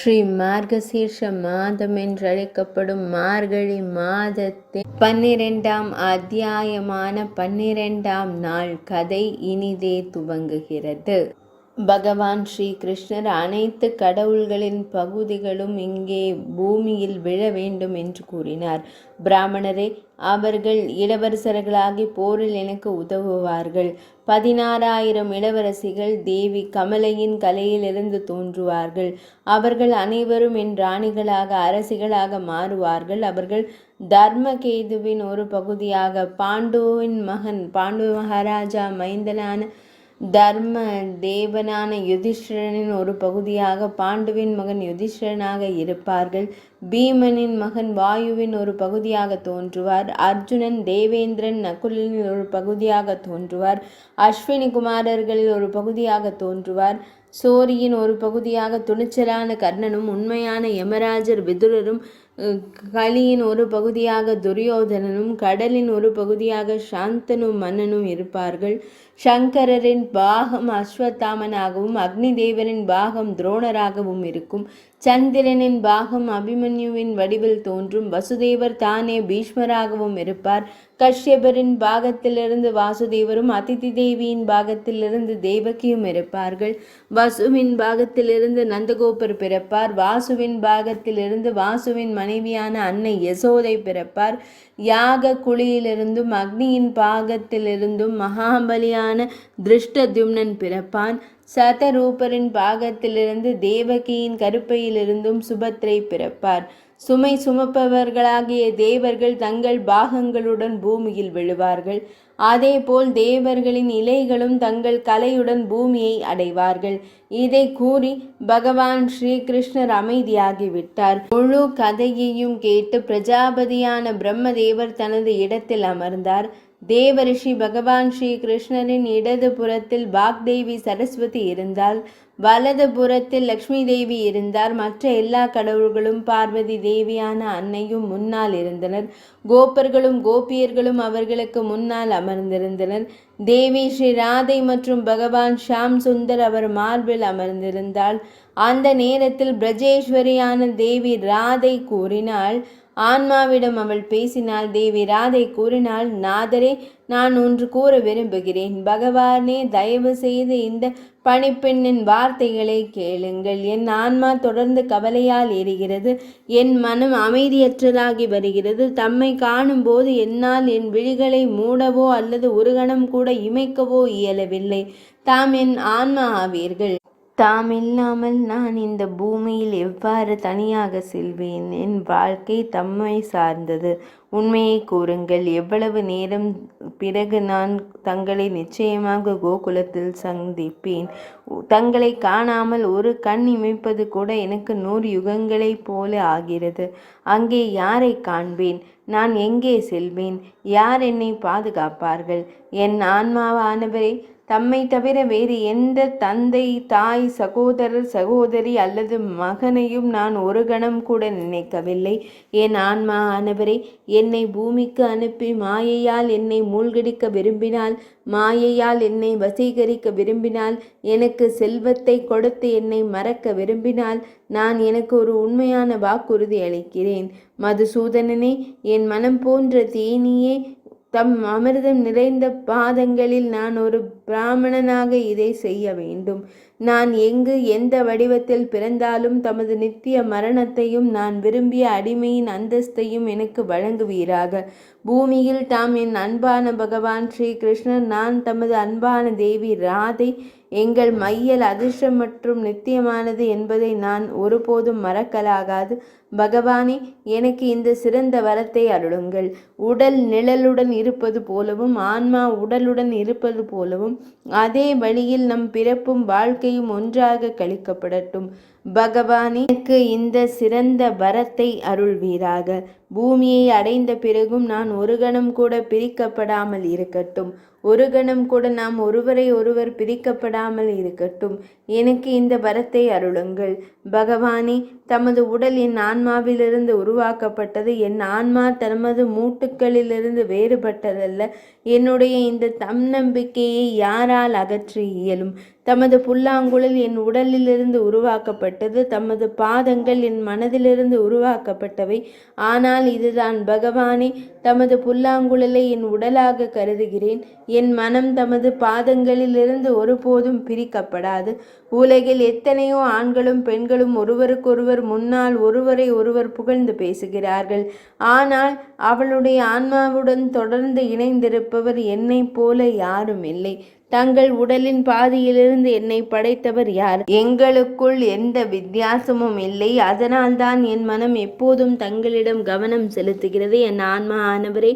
ஸ்ரீ மார்கசீர்ஷ மாதம் என்றழைக்கப்படும் மார்கழி மாதத்தின் 12ஆம் அத்தியாயமான 12ஆம் நாள் கதை இனிதே துவங்குகிறது. பகவான் ஸ்ரீ கிருஷ்ணர் அனைத்து கடவுள்களின் பகுதிகளும் இங்கே பூமியில் விழ வேண்டும் என்று கூறினார். பிராமணரே, அவர்கள் இளவரசர்களாகி போரில் எனக்கு உதவுவார்கள். 16,000 இளவரசிகள் தேவி கமலையின் கலையிலிருந்து தோன்றுவார்கள். அவர்கள் அனைவரும் என் ராணிகளாக அரசிகளாக மாறுவார்கள். அவர்கள் தர்மகேதுவின் ஒரு பகுதியாக பாண்டுவின் மகன் பாண்டு மகாராஜா மைந்தனான தர்ம தேவனான யுதிஷ்டிரனின் ஒரு பகுதியாக பாண்டுவின் மகன் யுதிஷ்டிரனாக இருப்பார்கள். பீமனின் மகன் வாயுவின் ஒரு பகுதியாக தோன்றுவார். அர்ஜுனன் தேவேந்திரன் நகுலின் ஒரு பகுதியாக தோன்றுவார். அஸ்வினி குமாரர்களில் ஒரு பகுதியாக தோன்றுவார். சோரியின் ஒரு பகுதியாக துணிச்சலான கர்ணனும் உண்மையான யமராஜர் விதுரரும், கலியின் ஒரு பகுதியாக துரியோதனனும், கடலின் ஒரு பகுதியாக சாந்தனு மன்னனும் இருப்பார்கள். சங்கரரின் பாகம் அஸ்வத்தாமனாகவும் அக்னி தேவரின் பாகம் துரோணராகவும் இருக்கும். சந்திரனின் பாகம் அபிமன்யுவின் வடிவில் தோன்றும். வசுதேவர் தானே பீஷ்மராகவும் இருப்பார். கஷ்யபரின் பாகத்திலிருந்து வாசுதேவரும் அதிதி தேவியின் பாகத்திலிருந்து தேவகியும் இருப்பார்கள். வசுவின் பாகத்திலிருந்து நந்தகோபர் பிறப்பார். வாசுவின் பாகத்திலிருந்து வாசுவின் மனைவியான அன்னை யசோதை பிறப்பார். யாக குழியிலிருந்தும் அக்னியின் பாகத்திலிருந்தும் மகாபலியான திருஷ்டத்யும்னன் பிறப்பான். சதரூபரின் பாகத்திலிருந்து தேவகியின் கருப்பையிலிருந்தும் சுபத்ரை பிறப்பார். சுமை சுமப்பவர்களாகிய தேவர்கள் தங்கள் பாகங்களுடன் பூமியில் விழுவார்கள். அதேபோல் தேவர்களின் இலைகளும் தங்கள் கலையுடன் பூமியை அடைவார்கள். இதை கூறி பகவான் ஸ்ரீகிருஷ்ணர் அமைதியாகிவிட்டார். முழு கதையையும் கேட்டு பிரஜாபதியான பிரம்மதேவர் தனது இடத்தில் அமர்ந்தார். தேவரிஷி பகவான் ஸ்ரீ கிருஷ்ணரின் இடது புறத்தில் பாக்தேவி சரஸ்வதி இருந்தால், வலது புறத்தில் லக்ஷ்மி தேவி இருந்தார். மற்ற எல்லா கடவுள்களும் பார்வதி தேவியான அன்னையும் முன்னால் இருந்தனர். கோப்பர்களும் கோபியர்களும் அவர்களுக்கு முன்னால் அமர்ந்திருந்தனர். தேவி ஸ்ரீ ராதை மற்றும் பகவான் ஷாம் சுந்தர் அவர் மார்பில் அமர்ந்திருந்தாள். அந்த நேரத்தில் பிரஜேஸ்வரியான தேவி ராதை கூறினாள். ஆன்மாவிடம் அவள் பேசினாள். தேவி ராதை கூறினாள், நாதரே, நான் ஒன்று கூற விரும்புகிறேன். பகவானே, தயவு செய்து இந்த பணிப்பெண்ணின் வார்த்தைகளை கேளுங்கள். என் ஆன்மா தொடர்ந்து கவலையால் எரிகிறது. என் மனம் அமைதியற்றதாகி வருகிறது. தம்மை காணும் போது என்னால் என் விழிகளை மூடவோ அல்லது ஒரு கணம் கூட இமைக்கவோ இயலவில்லை. தாம் என் ஆன்மா ஆவீர்கள். தாம் இல்லாமல் நான் இந்த பூமியில் எவ்வாறு தனியாக செல்வேன்? என் வாழ்க்கை தம்மை சார்ந்தது. உண்மையை கூறுங்கள். எவ்வளவு நேரம் பிறகு நான் தங்களை நிச்சயமாக கோகுலத்தில் சந்திப்பேன்? தங்களை காணாமல் ஒரு கண் இமைப்பது கூட எனக்கு 100 யுகங்களைப் போல ஆகிறது. அங்கே யாரை காண்பேன்? நான் எங்கே செல்வேன்? யார் என்னை பாதுகாப்பார்கள்? என் ஆன்மாவானவரே, தம்மை தவிர வேறு எந்த தந்தை, தாய், சகோதரர், சகோதரி அல்லது மகனையும் நான் ஒரு கணம் கூட நினைக்கவில்லை. என் ஆன்மா ஆனவரே, என்னை பூமிக்கு அனுப்பி மாயையால் என்னை மூழ்கடிக்க விரும்பினால், மாயையால் என்னை வசீகரிக்க விரும்பினால், எனக்கு செல்வத்தை கொடுத்து என்னை மறக்க விரும்பினால், நான் எனக்கு ஒரு உண்மையான வாக்குறுதி அளிக்கிறேன். மதுசூதனனே, என் மனம் போன்ற தேனியே, தம் அமிர்தம் நிறைந்த பாதங்களில் நான் ஒரு பிராமணனாக இதை செய்ய வேண்டும். நான் எங்கு எந்த வடிவத்தில் பிறந்தாலும் தமது நித்திய மரணத்தையும் நான் விரும்பிய அடிமையின் அந்தஸ்தையும் எனக்கு வழங்குவீராக. பூமியில் தாம் என் அன்பான பகவான் ஸ்ரீ கிருஷ்ணர், நான் தமது அன்பான தேவி ராதை. எங்கள் மையல் அதிர்ஷ்டம் மற்றும் நித்தியமானது என்பதை நான் ஒருபோதும் மறக்கலாகாது. பகவானே, எனக்கு இந்த சிறந்த வரத்தை அருளுங்கள். உடல் நிழலுடன் இருப்பது போலவும் ஆன்மா உடலுடன் இருப்பது போலவும் அதே வழியில் நம் பிறப்பும் வாழ்க்கையும் ஒன்றாக கழிக்கப்படட்டும். பகவானே, எனக்கு இந்த சிறந்த வரத்தை அருள்வீராக. பூமியை அடைந்த பிறகும் நான் ஒரு கணம் கூட பிரிக்கப்படாமல் இருக்கட்டும். ஒரு கணம் கூட நாம் ஒருவரை ஒருவர் பிரிக்கப்படாமல் இருக்கட்டும். எனக்கு இந்த வரத்தை அருளுங்கள். பகவானே, தமது உடல் என் ஆன்மாவிலிருந்து உருவாக்கப்பட்டது. என் ஆன்மா தமது மூட்டுக்களிலிருந்து வேறுபட்டதல்ல. என்னுடைய இந்த தன்னம்பிக்கையை யாரால் அகற்ற இயலும்? தமது புல்லாங்குழல் என் உடலிலிருந்து உருவாக்கப்பட்டது. தமது பாதங்கள் என் மனதிலிருந்து உருவாக்கப்பட்டவை. ஆனால் இதுதான் பகவானே, தமது புல்லாங்குழலை என் உடலாக கருதுகிறேன். என் மனம் தமது பாதங்களிலிருந்து ஒருபோதும் பிரிக்கப்படாது. உலகில் எத்தனையோ ஆண்களும் பெண்களும் ஒருவருக்கொருவர் முன்னால் ஒருவரை ஒருவர் புகழ்ந்து பேசுகிறார்கள். ஆனால் அவளுடைய ஆன்மாவுடன் தொடர்ந்து இணைந்திருப்பவர் என்னைப் போல யாரும் இல்லை. தங்கள் உடலின் பாதியிலிருந்து என்னை படைத்தவர் யார்? எங்களுக்குள் எந்த வித்தியாசமும் இல்லை. அதனால்தான் என் மனம் எப்போதும் தங்களிடம் கவனம் செலுத்துகிறது. என் ஆன்மா ஆனவரே,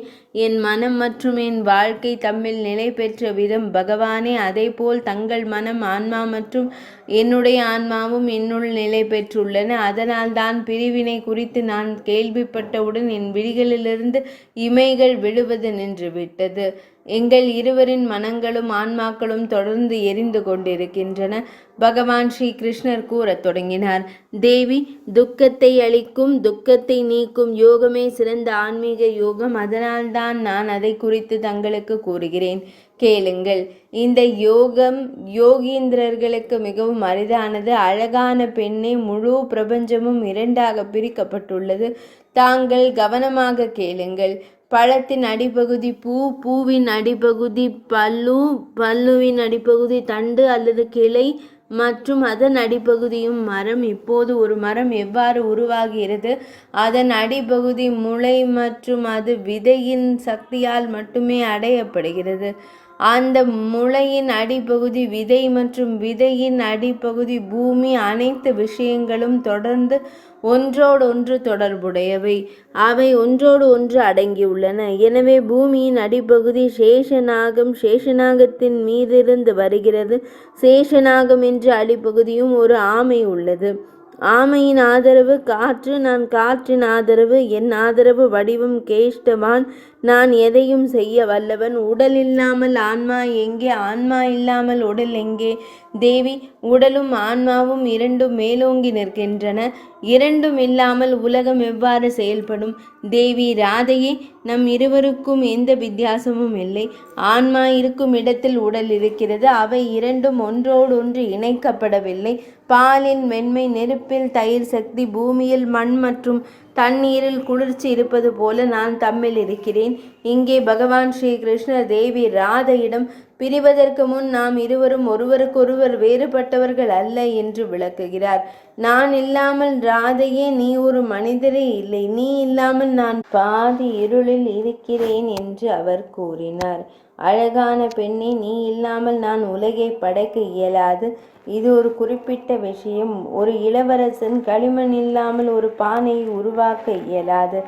என் மனம் மற்றும் என் வாழ்க்கை தம்மில் நிலை பெற்ற விதம் பகவானே, அதேபோல் தங்கள் மனம், ஆன்மா மற்றும் என்னுடைய ஆன்மாவும் என்னுள் நிலை பெற்றுள்ளன. அதனால்தான் பிரிவினை குறித்து நான் கேள்விப்பட்டவுடன் என் விழிகளிலிருந்து இமைகள் விழுவது நின்றுவிட்டது. எங்கள் இருவரின் மனங்களும் ஆன்மாக்களும் தொடர்ந்து எரிந்து கொண்டிருக்கின்றன. பகவான் ஸ்ரீ கிருஷ்ணர் கூறத் தொடங்கினார். தேவி, துக்கத்தை அளிக்கும், துக்கத்தை நீக்கும் யோகமே சிறந்த ஆன்மீக யோகம். அதனால்தான் நான் அதை குறித்து தங்களுக்கு கூறுகிறேன். கேளுங்கள். இந்த யோகம் யோகீந்திரர்களுக்கு மிகவும் அரிதானது. அழகான பெண்ணே, முழு பிரபஞ்சமும் இரண்டாக பிரிக்கப்பட்டுள்ளது. தாங்கள் கவனமாக கேளுங்கள். பழத்தின் அடிப்பகுதி பூ, பூவின் அடிப்பகுதி பல்லு, பல்லுவின் அடிப்பகுதி தண்டு அல்லது கிளை மற்றும் அதன் அடிப்பகுதியும் மரம். இப்போது ஒரு மரம் எவ்வாறு உருவாகிறது? அதன் அடிப்பகுதி முளை மற்றும் அது விதையின் சக்தியால் மட்டுமே அடையப்படுகிறது. அந்த முளையின் அடிப்பகுதி விதை மற்றும் விதையின் அடிப்பகுதி பூமி. அனைத்து விஷயங்களும் தொடர்ந்து ஒன்றோடொன்று தொடர்புடையவை. அவை ஒன்றோடு ஒன்று அடங்கியுள்ளன. எனவே பூமியின் அடிப்பகுதி சேஷநாகம், சேஷநாகத்தின் மீதிருந்து வருகிறது. சேஷநாகம் என்ற அடிப்பகுதியும் ஒரு ஆமை உள்ளது. ஆமையின் ஆதரவு காற்று, நான் காற்றின் ஆதரவு, என் ஆதரவு வடிவம் கேஷ்டவான், நான் எதையும் செய்ய வல்லவன். உடல் இல்லாமல் ஆன்மா எங்கே? ஆன்மா இல்லாமல் உடல் எங்கே? தேவி, உடலும் ஆன்மாவும் இரண்டும் மேலோங்கி நிற்கின்றன. இரண்டும் இல்லாமல் உலகம் எவ்வாறு செயல்படும்? தேவி ராதையே, நம் இருவருக்கும் எந்த வித்தியாசமும் இல்லை. ஆன்மா இருக்கும் இடத்தில் உடல் இருக்கிறது. அவை இரண்டும் ஒன்றோடொன்று இணைக்கப்படவில்லை. பாலில் மென்மை, நெருப்பில் தயிர் சக்தி, பூமியில் மண் மற்றும் தண்ணீரில் குளிர்ச்சி இருப்பது போல நான் தம்மில் இருக்கிறேன். இங்கே பகவான் ஸ்ரீ கிருஷ்ணர் தேவி ராதையிடம் பிரிவதற்கு முன் நாம் இருவரும் ஒருவருக்கொருவர் வேறுபட்டவர்கள் அல்ல என்று விளக்குகிறார். நான் இல்லாமல் ராதையே நீ ஒரு மனிதரே இல்லை. நீ இல்லாமல் நான் பாதி இருளில் இருக்கிறேன் என்று அவர் கூறினார். அழகான பெண்ணே, நீ இல்லாமல் நான் உலகை படைக்க இயலாது. இது ஒரு குறிப்பிட்ட விஷயம். ஒரு இளவரசன் களிமண் இல்லாமல் ஒரு பானையை உருவாக்க இயலாது.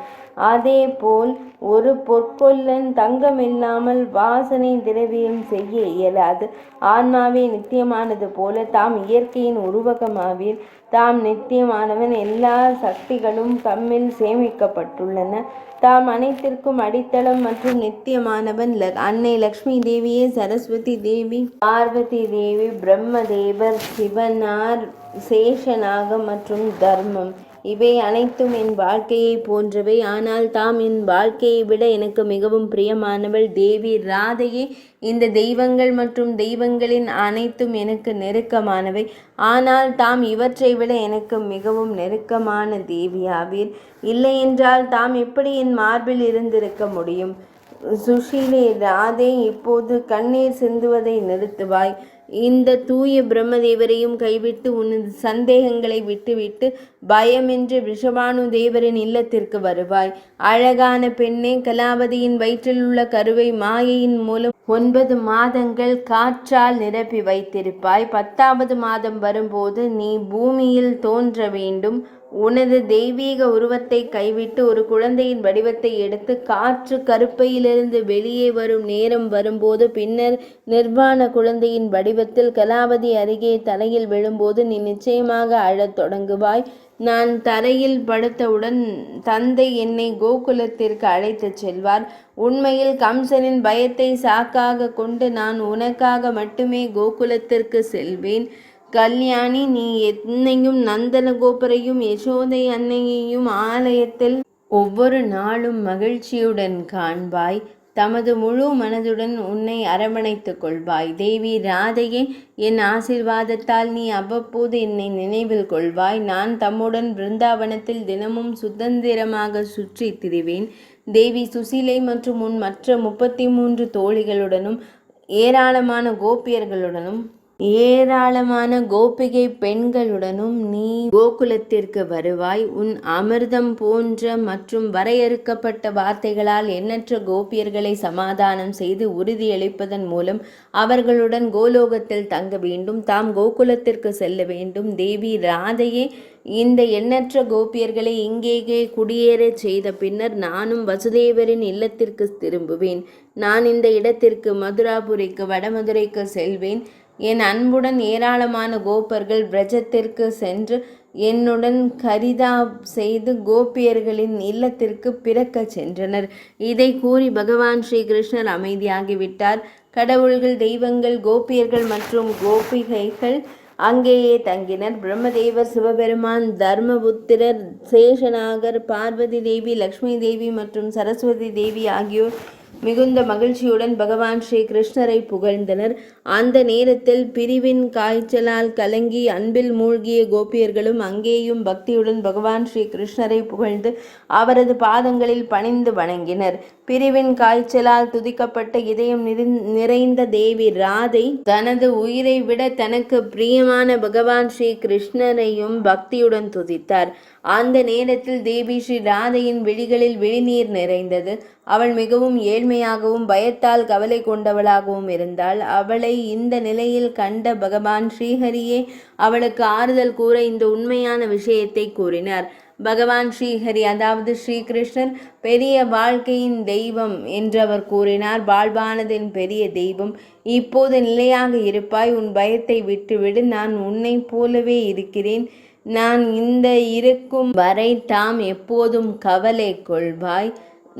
அதேபோல் ஒரு பொற்கொல்லன் தங்கம் இல்லாமல் வாசனை திரவியம் செய்ய இயலாது. ஆன்மாவே நித்தியமானது போல தாம் இயற்கையின் உருவகமாவீர். தாம் நித்தியமானவன். எல்லா சக்திகளும் தம்மில் சேமிக்கப்பட்டுள்ளன. தாம் அனைத்திற்கும் அடித்தளம் மற்றும் நித்தியமானவன். அன்னை லக்ஷ்மி தேவியே, சரஸ்வதி தேவி, பார்வதி தேவி, பிரம்மதேவர், சிவனார், சேஷநாகம் மற்றும் தர்மம், இவை அனைத்தும் என் வாழ்க்கையை போன்றவை. ஆனால் தாம் என் வாழ்க்கையை விட எனக்கு மிகவும் பிரியமானவள். தேவி ராதையே, இந்த தெய்வங்கள் மற்றும் தெய்வங்களின் அனைத்தும் எனக்கு நெருக்கமானவை. ஆனால் தாம் இவற்றை விட எனக்கு மிகவும் நெருக்கமான தேவியாவீர். இல்லையென்றால் தாம் எப்படி என் மார்பில் இருந்திருக்க முடியும்? சுஷீலே ராதே, இப்போது கண்ணீர் சிந்துவதை நிறுத்துவாய். இந்த தூய பிரம்மதேவரையும் கைவிட்டு உனது சந்தேகங்களை விட்டுவிட்டு பயமின்றி விஷபானு தேவரின் இல்லத்திற்கு வருவாய். அழகான பெண்ணே, கலாவதியின் வயிற்றில் உள்ள கருவை மாயையின் மூலம் 9 மாதங்கள் காற்றால் நிரப்பி வைத்திருப்பாய். 10வது மாதம் வரும்போது நீ பூமியில் தோன்ற வேண்டும். உனது தெய்வீக உருவத்தை கைவிட்டு ஒரு குழந்தையின் வடிவத்தை எடுத்து காற்று கருப்பையிலிருந்து வெளியே வரும் நேரம் வரும்போது, பின்னர் நிர்வாண குழந்தையின் வடிவத்தில் கலாவதி அருகே தலையில் விழும்போது நீ நிச்சயமாக அழத் தொடங்குவாய். நான் தரையில் படுத்தவுடன் தந்தை என்னை கோகுலத்திற்கு அழைத்துச் செல்வார். உண்மையில் கம்சனின் பயத்தை சாக்காக கொண்டு நான் உனக்காக மட்டுமே கோகுலத்திற்கு செல்வேன். கல்யாணி, நீ என்னையும் நந்தன கோபரையும் யசோதை அன்னையையும் ஆலயத்தில் ஒவ்வொரு நாளும் மகிழ்ச்சியுடன் காண்பாய். தமது முழு மனதுடன் உன்னை அரவணைத்துக் கொள்வாய். தேவி ராதையே, என் ஆசீர்வாதத்தால் நீ அவ்வப்போது என்னை நினைவில் கொள்வாய். நான் தம்முடன் பிருந்தாவனத்தில் தினமும் சுதந்திரமாக சுற்றி திரிவேன். தேவி சுசீலை மற்றும் உன் மற்ற 33 தோழிகளுடனும் ஏராளமான கோபியர்களுடனும் ஏராளமான கோபிகை பெண்களுடனும் நீ கோகுலத்திற்கு வருவாய். உன் அமிர்தம் போன்ற மற்றும் வரையறுக்கப்பட்ட வார்த்தைகளால் எண்ணற்ற கோபியர்களை சமாதானம் செய்து உறுதியளிப்பதன் மூலம் அவர்களுடன் கோலோகத்தில் தங்க வேண்டும். தாம் கோகுலத்திற்கு செல்ல வேண்டும். தேவி ராதையே, இந்த எண்ணற்ற கோபியர்களை இங்கேயே குடியேறச் செய்த பின்னர் நானும் வசுதேவரின் இல்லத்திற்கு திரும்புவேன். நான் இந்த இடத்திற்கு மதுராபுரிக்கு வடமதுரைக்கு செல்வேன். என் அன்புடன் ஏராளமான கோபர்கள் பிரஜத்திற்கு சென்று என்னுடன் கரிதா செய்து கோபியர்களின் இல்லத்திற்கு பிறக்கச் சென்றனர். இதை கூறி பகவான் ஸ்ரீகிருஷ்ணர் அமைதியாகிவிட்டார். கடவுள்கள், தெய்வங்கள், கோபியர்கள் மற்றும் கோபிகைகள் அங்கேயே தங்கினர். பிரம்மதேவர், சிவபெருமான், தர்மபுத்திரர், சேஷநாகர், பார்வதி தேவி, லக்ஷ்மி தேவி மற்றும் சரஸ்வதி தேவி ஆகியோர் மிகுந்த மகிழ்ச்சியுடன் பகவான் ஸ்ரீ கிருஷ்ணரை புகழ்ந்தனர். அந்த நேரத்தில் பிரிவின் காய்ச்சலால் கலங்கி அன்பில் மூழ்கிய கோபியர்களும் அங்கேயும் பக்தியுடன் பகவான் ஸ்ரீ கிருஷ்ணரை புகழ்ந்து அவரது பாதங்களில் பணிந்து வணங்கினர். பிரிவின் காய்ச்சலால் துதிக்கப்பட்ட இதயம் நிறைந்த தேவி ராதை தனது உயிரை விட தனக்கு பிரியமான பகவான் ஸ்ரீ கிருஷ்ணரையும் பக்தியுடன் துதித்தார். அந்த நேரத்தில் தேவி ஸ்ரீ ராதையின் விழிகளில் விழிநீர் நிறைந்தது. அவள் மிகவும் ஏழ்மையாகவும் பயத்தால் கவலை கொண்டவளாகவும் இருந்தாள். அவளை இந்த நிலையில் கண்ட பகவான் ஸ்ரீஹரியே அவளுக்கு ஆறுதல் கூற இந்த உண்மையான விஷயத்தை கூறினார். பகவான் ஸ்ரீஹரி, அதாவது ஸ்ரீகிருஷ்ணர், பெரிய வாழ்க்கையின் தெய்வம் என்று அவர் கூறினார். வாழ்வானதின் பெரிய தெய்வம், இப்போது நிலையாக இருப்பாய். உன் பயத்தை விட்டுவிடு. நான் உன்னை போலவே இருக்கிறேன். நான் இந்த இருக்கும் வரை தாம் எப்போதும் கவலை கொள்வாய்.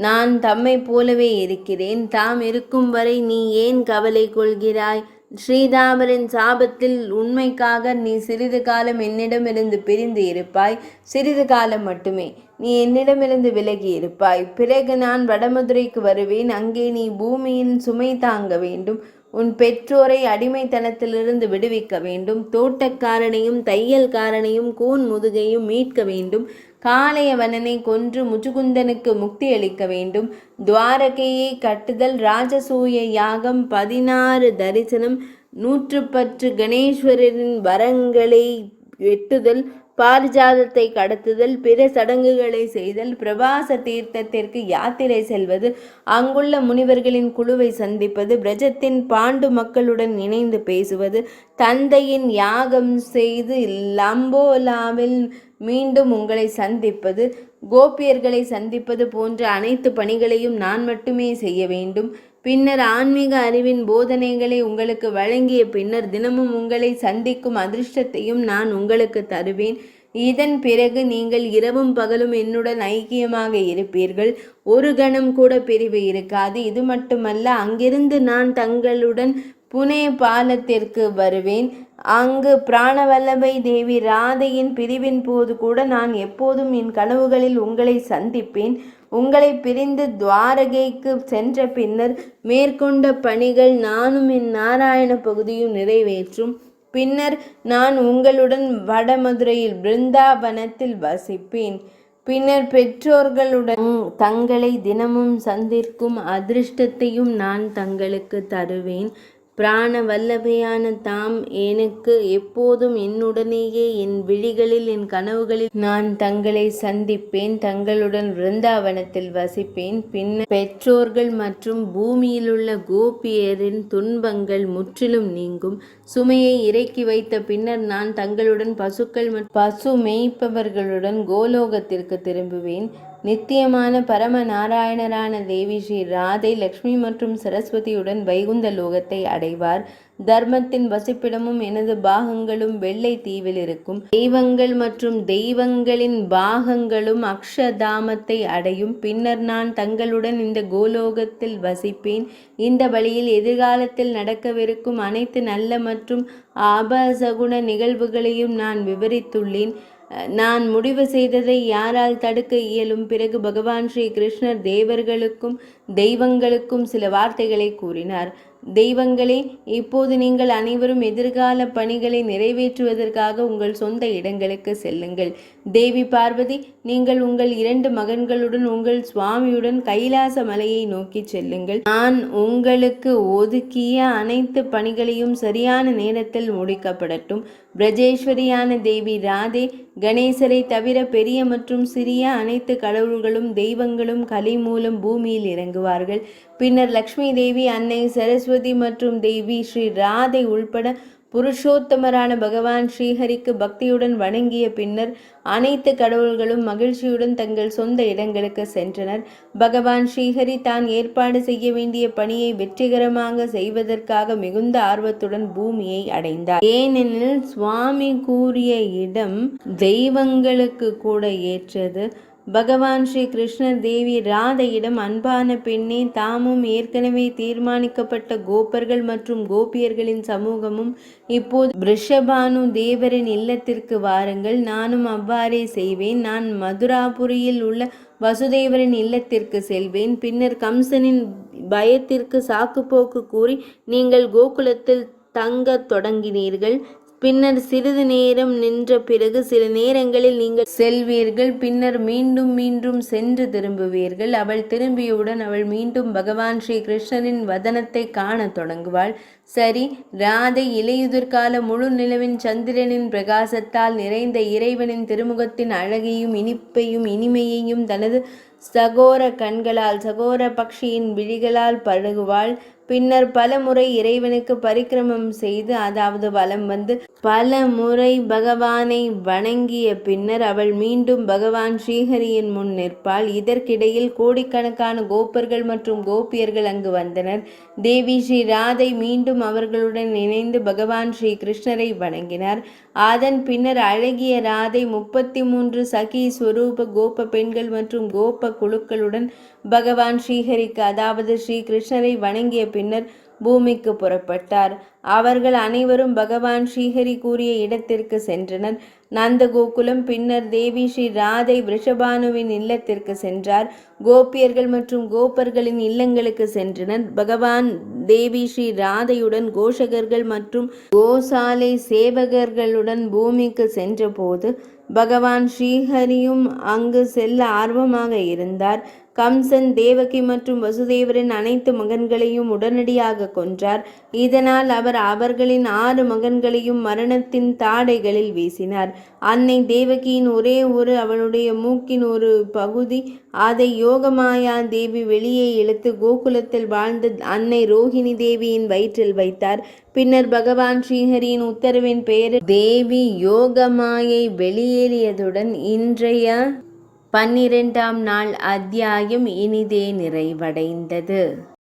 நான் தம்மை போலவே இருக்கிறேன். தாம் இருக்கும் வரை நீ ஏன் கவலை கொள்கிறாய்? ஸ்ரீராமரின் சாபத்தில் உண்மைக்காக நீ சிறிது காலம் என்னிடமிருந்து பிரிந்து இருப்பாய். சிறிது காலம் மட்டுமே நீ என்னிடமிருந்து விலகி இருப்பாய். பிறகு நான் வடமதுரைக்கு வருவேன். அங்கே நீ பூமியின் சுமை தாங்க வேண்டும். உன் பெற்றோரை அடிமைத்தனத்திலிருந்து விடுவிக்க வேண்டும். தோட்டக்காரனையும் தையல்காரனையும் கூன் முதுகையும் மீட்க வேண்டும். காளையவனனை கொன்று முச்சுகுந்தனுக்கு முக்தி அளிக்க வேண்டும். துவாரகையை கட்டுதல், ராஜசூய யாகம், 16 தரிசனம், 110 கணேஸ்வரரின் வரங்களை வெட்டுதல், பாரிஜாதத்தை கடத்துதல், பிற சடங்குகளை செய்தல், பிரபாச தீர்த்தத்திற்கு யாத்திரை செல்வது, அங்குள்ள முனிவர்களின் குழுவை சந்திப்பது, பிரஜத்தின் பாண்டு மக்களுடன் இணைந்து பேசுவது, தந்தையின் யாகம் செய்து லம்போலாவில் மீண்டும் உங்களை சந்திப்பது, கோபியர்களை சந்திப்பது போன்ற அனைத்து பணிகளையும் நான் மட்டுமே செய்ய வேண்டும். பின்னர் ஆன்மீக அறிவின் போதனைகளை உங்களுக்கு வழங்கிய பின்னர் தினமும் உங்களை சந்திக்கும் அதிர்ஷ்டத்தையும் நான் உங்களுக்கு தருவேன். இதன் பிறகு நீங்கள் இரவும் பகலும் என்னுடன் ஐக்கியமாக இருப்பீர்கள். ஒரு கணம் கூட பிரிவு இருக்காது. இது மட்டுமல்ல, அங்கிருந்து நான் தங்களுடன் புனே பாலத்திற்கு வருவேன். அங்கு பிராணவல்லபை தேவி ராதையின் பிரிவின் போது கூட நான் எப்போதும் என் கனவுகளில் உங்களை சந்திப்பேன். உங்களை பிரிந்து துவாரகைக்கு சென்ற பின்னர் மேற்கொண்ட பணிகள் நானும் என் நாராயண பகுதியும் நிறைவேற்றும். பின்னர் நான் உங்களுடன் வடமதுரையில் பிருந்தாவனத்தில் வசிப்பேன். பின்னர் பெற்றோர்களுடன் தங்களை தினமும் சந்திக்கும் அதிர்ஷ்டத்தையும் நான் தங்களுக்கு தருவேன். பிராண வல்லபையான தாம் எனக்கு எப்போதும் என்னுடனேயே என் விழிகளில் என் கனவுகளில் நான் தங்களை சந்திப்பேன். தங்களுடன் விருந்தாவனத்தில் வசிப்பேன். பின்னர் பெற்றோர்கள் மற்றும் பூமியிலுள்ள கோபியரின் துன்பங்கள் முற்றிலும் நீங்கும். சுமையை இறக்கி வைத்த பின்னர் நான் தங்களுடன் பசுக்கள் மற்றும் பசு மேய்ப்பவர்களுடன் கோலோகத்திற்கு திரும்புவேன். நித்தியமான பரம நாராயணரான தேவி ஸ்ரீ ராதை லக்ஷ்மி மற்றும் சரஸ்வதியுடன் வைகுந்த லோகத்தை அடைவார். தர்மத்தின் வசிப்பிடமும் எனது பாகங்களும் வெள்ளை தீவில் இருக்கும். தெய்வங்கள் மற்றும் தெய்வங்களின் பாகங்களும் அக்ஷதாமத்தை அடையும். பின்னர் நான் தங்களுடன் இந்த கோலோகத்தில் வசிப்பேன். இந்த வழியில் எதிர்காலத்தில் நடக்கவிருக்கும் அனைத்து நல்ல மற்றும் அபசகுன நிகழ்வுகளையும் நான் விவரித்துள்ளேன். நான் முடிவு செய்ததை யாரால் தடுக்க இயலும்? பிறகு பகவான் ஸ்ரீ கிருஷ்ணர் தேவர்களுக்கும் தெய்வங்களுக்கும் சில வார்த்தைகளை கூறினார். தெய்வங்களே, இப்போது நீங்கள் அனைவரும் எதிர்கால பணிகளை நிறைவேற்றுவதற்காக உங்கள் சொந்த இடங்களுக்கு செல்லுங்கள். தேவி பார்வதி, நீங்கள் உங்கள் 2 மகன்களுடன் உங்கள் சுவாமியுடன் கைலாச மலையை நோக்கி செல்லுங்கள். நான் உங்களுக்கு ஒதுக்கிய அனைத்து பணிகளையும் சரியான நேரத்தில் முடிக்கப்படட்டும். பிரஜேஸ்வரியான தேவி ராதே, கணேசரை தவிர பெரிய மற்றும் சிறிய அனைத்து கடவுள்களும் தெய்வங்களும் கலை மூலம் பூமியில் இறங்குவார்கள். பின்னர் லக்ஷ்மி தேவி, அன்னை சரஸ்வதி மற்றும் தேவி ஸ்ரீ ராதை உள்பட புருஷோத்தமரான பகவான் ஸ்ரீஹரிக்கு பக்தியுடன் வணங்கிய பின்னர் அனைத்து கடவுள்களும் மகிழ்ச்சியுடன் தங்கள் சொந்த இடங்களுக்கு சென்றனர். பகவான் ஸ்ரீஹரி தான் ஏற்பாடு செய்ய வேண்டிய பணியை வெற்றிகரமாக செய்வதற்காக மிகுந்த ஆர்வத்துடன் பூமியை அடைந்தார். ஏனெனில் சுவாமி கூறிய இடம் தெய்வங்களுக்கு கூட ஏற்றது. பகவான் ஸ்ரீ கிருஷ்ணர் தேவி ராதையிடம், அன்பான பெண்ணே, தாமும் ஏற்கனவே தீர்மானிக்கப்பட்ட கோப்பர்கள் மற்றும் கோபியர்களின் சமூகமும் இப்போது ரிஷபானு தேவரின் இல்லத்திற்கு வாருங்கள். நானும் அவ்வாறே செய்வேன். நான் மதுராபுரியில் உள்ள வசுதேவரின் இல்லத்திற்கு செல்வேன். பின்னர் கம்சனின் பயத்திற்கு சாக்குப்போக்கு கூறி நீங்கள் கோகுலத்தில் தங்கத் தொடங்கினீர்கள். பின்னர் சிறிது நேரம் நின்ற பிறகு சில நேரங்களில் நீங்கள் செல்வீர்கள். பின்னர் மீண்டும் மீண்டும் சென்று திரும்புவீர்கள். அவள் திரும்பியவுடன் அவள் மீண்டும் பகவான் ஸ்ரீ கிருஷ்ணரின் வதனத்தை காண தொடங்குவாள். சரி, ராதை இலையுதிர்கால முழு நிலவின் சந்திரனின் பிரகாசத்தால் நிறைந்த இறைவனின் திருமுகத்தின் அழகையும் இனிப்பையும் இனிமையையும் தனது சகோர கண்களால் சகோர பக்ஷியின் விழிகளால் பழகுவாள். பின்னர் பல முறை இறைவனுக்கு பரிக்கிரமம் செய்து, அதாவது வலம் வந்து பல முறை பகவானை வணங்கிய பின்னர் அவள் மீண்டும் பகவான் ஸ்ரீஹரியின் முன் நிற்பாள். இதற்கிடையில் கோடிக்கணக்கான கோப்பர்கள் மற்றும் கோபியர்கள் அங்கு வந்தனர். தேவி ஸ்ரீ ராதை மீண்டும் அவர்களுடன் இணைந்து பகவான் ஸ்ரீ கிருஷ்ணரை வணங்கினார். அதன் பின்னர் அழகிய ராதை 33 சகி ஸ்வரூப கோப பெண்கள் மற்றும் கோப குழுக்களுடன் பகவான் ஸ்ரீஹரிக்கு, அதாவது ஸ்ரீ கிருஷ்ணரை வணங்கிய பின்னர் பூமிக்கு புறப்பட்டார். அவர்கள் அனைவரும் பகவான் ஸ்ரீஹரி கூறிய இடத்திற்கு சென்றனர். நந்த கோகுலம். பின்னர் தேவி ஸ்ரீ ராதை ரிஷபானுவின் இல்லத்திற்கு சென்றார். கோபியர்கள் மற்றும் கோப்பர்களின் இல்லங்களுக்கு சென்றனர். பகவான் தேவி ஸ்ரீ ராதையுடன் கோஷகர்கள் மற்றும் கோசாலை சேவகர்களுடன் பூமிக்கு சென்றபோது பகவான் ஸ்ரீஹரியும் அங்கு செல்ல ஆர்வமாக இருந்தார். கம்சன் தேவகி மற்றும் வசுதேவரின் அனைத்து மகன்களையும் உடனடியாக கொன்றார். இதனால் அவர் அவர்களின் 6 மகன்களையும் மரணத்தின் தாடைகளில் வீசினார். அன்னை தேவகியின் ஒரே அவளுடைய மூக்கின் ஒரு பகுதி, அதை யோகமாயா தேவி வெளியே இழுத்து கோகுலத்தில் வாழ்ந்த அன்னை ரோஹிணி தேவியின் வயிற்றில் வைத்தார். பின்னர் பகவான் ஸ்ரீஹரியின் உத்தரவின் பெயரில் தேவி யோகமாயை வெளியேறியதுடன் இன்றைய 12ஆம் நாள் அத்தியாயம் இனிதே நிறைவடைந்தது.